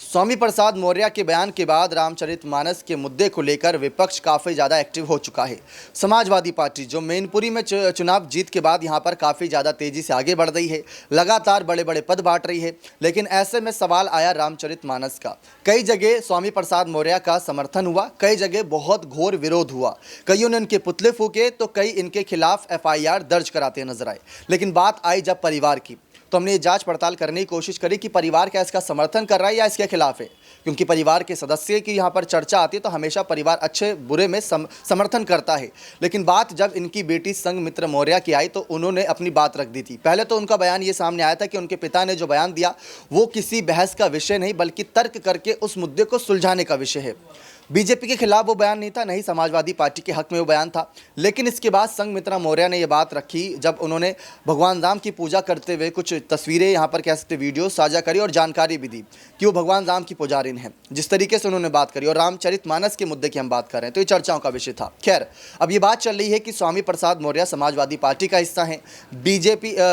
स्वामी प्रसाद मौर्य के बयान के बाद रामचरितमानस के मुद्दे को लेकर विपक्ष काफ़ी ज़्यादा एक्टिव हो चुका है। समाजवादी पार्टी जो मैनपुरी में चुनाव जीत के बाद यहां पर काफ़ी ज़्यादा तेज़ी से आगे बढ़ रही है, लगातार बड़े बड़े पद बांट रही है। लेकिन ऐसे में सवाल आया रामचरितमानस का। कई जगह स्वामी प्रसाद मौर्य का समर्थन हुआ, कई जगह बहुत घोर विरोध हुआ। कईयों ने इनके पुतले फूके तो कई इनके खिलाफ FIR दर्ज कराते नजर आए। लेकिन बात आई जब परिवार की, तो हमने ये जांच पड़ताल करने की कोशिश करी कि परिवार क्या इसका समर्थन कर रहा है या इसके खिलाफ है। क्योंकि परिवार के सदस्य की यहाँ पर चर्चा आती है तो हमेशा परिवार अच्छे बुरे में समर्थन करता है। लेकिन बात जब इनकी बेटी संघमित्रा मौर्य की आई तो उन्होंने अपनी बात रख दी थी। पहले तो उनका बयान ये सामने आया था कि उनके पिता ने जो बयान दिया वो किसी बहस का विषय नहीं बल्कि तर्क करके उस मुद्दे को सुलझाने का विषय है। बीजेपी के खिलाफ वो बयान नहीं था, नहीं समाजवादी पार्टी के हक में वो बयान था। लेकिन इसके बाद संघमित्रा मौर्य ने ये बात रखी जब उन्होंने भगवान राम की पूजा करते हुए कुछ तस्वीरें यहाँ पर कह सकते वीडियो साझा करी और जानकारी भी दी कि वो भगवान राम की पुजारिन हैं। जिस तरीके से उन्होंने बात करी और रामचरितमानस के मुद्दे की हम बात कर रहे हैं तो ये चर्चाओं का विषय था। खैर, अब ये बात चल रही है कि स्वामी प्रसाद मौर्य समाजवादी पार्टी का हिस्सा हैं।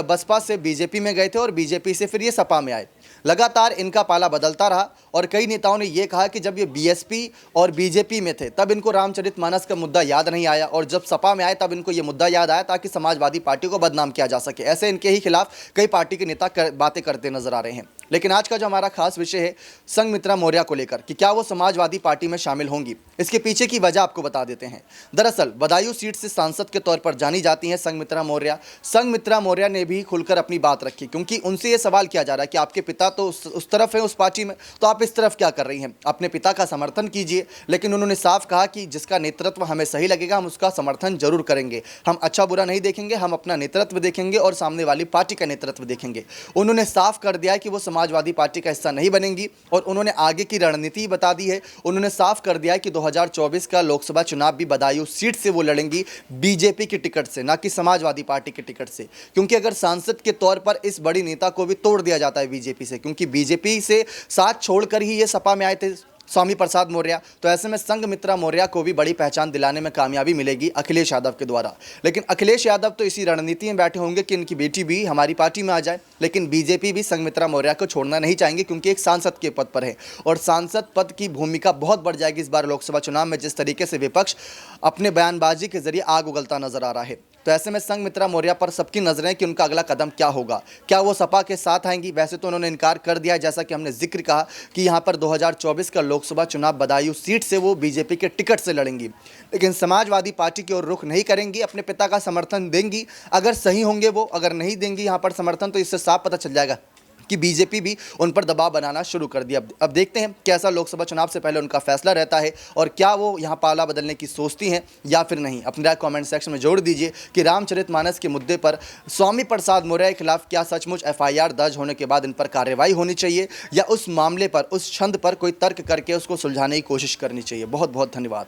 बसपा से बीजेपी में गए थे और बीजेपी से फिर ये सपा में आए। लगातार इनका पाला बदलता रहा और कई नेताओं ने यह कहा कि जब ये BSP और बीजेपी में थे तब इनको रामचरितमानस का मुद्दा याद नहीं आया और जब सपा में आए तब इनको ये मुद्दा याद आया ताकि समाजवादी पार्टी को बदनाम किया जा सके। ऐसे इनके ही खिलाफ कई पार्टी के नेता बातें करते नजर आ रहे हैं। लेकिन आज का जो हमारा खास विषय है संघमित्रा मौर्य को लेकर कि क्या वो समाजवादी पार्टी में शामिल होंगी, इसके पीछे की वजह आपको बता देते हैं। दरअसल बदायूं सीट से सांसद के तौर पर जानी जाती हैं संघमित्रा मौर्य। संघमित्रा मौर्य ने भी खुलकर अपनी बात रखी क्योंकि उनसे ये सवाल किया जा रहा है कि आपके पिता तो उस तरफ है उस पार्टी में, तो आप इस तरफ क्या कर रही हैं? अपने पिता का समर्थन कीजिए। लेकिन उन्होंने साफ कहा कि जिसका नेतृत्व हमें सही लगेगा हम उसका समर्थन जरूर करेंगे। हम अच्छा बुरा नहीं देखेंगे, हम अपना नेतृत्व देखेंगे और सामने वाली पार्टी का नेतृत्व देखेंगे। उन्होंने साफ कर दिया है कि वो समाजवादी पार्टी का हिस्सा नहीं बनेंगी और उन्होंने आगे की रणनीति बता दी है। उन्होंने साफ कर दिया है कि 2024 का लोकसभा चुनाव भी बदायूं सीट से वो लड़ेंगी, बीजेपी की टिकट से, ना कि समाजवादी पार्टी की टिकट से। क्योंकि अगर सांसद के तौर पर इस बड़ी नेता को भी तोड़ दिया जाता है बीजेपी से, क्योंकि बीजेपी से साथ छोड़कर ही ये सपा में आए थे स्वामी प्रसाद मौर्य, तो ऐसे में संघमित्रा मौर्य को भी बड़ी पहचान दिलाने में कामयाबी मिलेगी अखिलेश यादव के द्वारा। लेकिन अखिलेश यादव तो इसी रणनीति में बैठे होंगे कि इनकी बेटी भी हमारी पार्टी में आ जाए। लेकिन बीजेपी भी संघमित्रा मौर्य को छोड़ना नहीं चाहेंगे क्योंकि एक सांसद के पद पर है और सांसद पद की भूमिका बहुत बढ़ जाएगी इस बार लोकसभा चुनाव में, जिस तरीके से विपक्ष अपने बयानबाजी के जरिए आग उगलता नजर आ रहा है। तो ऐसे में संघमित्रा मौर्य पर सबकी नजरें कि उनका अगला कदम क्या होगा। क्या वो सपा के साथ आएंगी? वैसे तो उन्होंने इनकार कर दिया है, जैसा कि हमने जिक्र कहा कि यहाँ पर 2024 का लोकसभा चुनाव बदायूं सीट से वो बीजेपी के टिकट से लड़ेंगी। लेकिन समाजवादी पार्टी की ओर रुख नहीं करेंगी, अपने पिता का समर्थन देंगी। अगर सही होंगे वो, अगर नहीं देंगी यहाँ पर समर्थन तो इससे साफ पता चल जाएगा कि बीजेपी भी उन पर दबाव बनाना शुरू कर दिया। अब देखते हैं कैसा लोकसभा चुनाव से पहले उनका फैसला रहता है और क्या वो यहाँ पाला बदलने की सोचती हैं या फिर नहीं। अपनी राय कमेंट सेक्शन में जोड़ दीजिए कि रामचरितमानस के मुद्दे पर स्वामी प्रसाद मौर्य के खिलाफ क्या सचमुच FIR दर्ज होने के बाद इन पर कार्रवाई होनी चाहिए या उस मामले पर, उस छंद पर कोई तर्क करके उसको सुलझाने की कोशिश करनी चाहिए। बहुत बहुत धन्यवाद।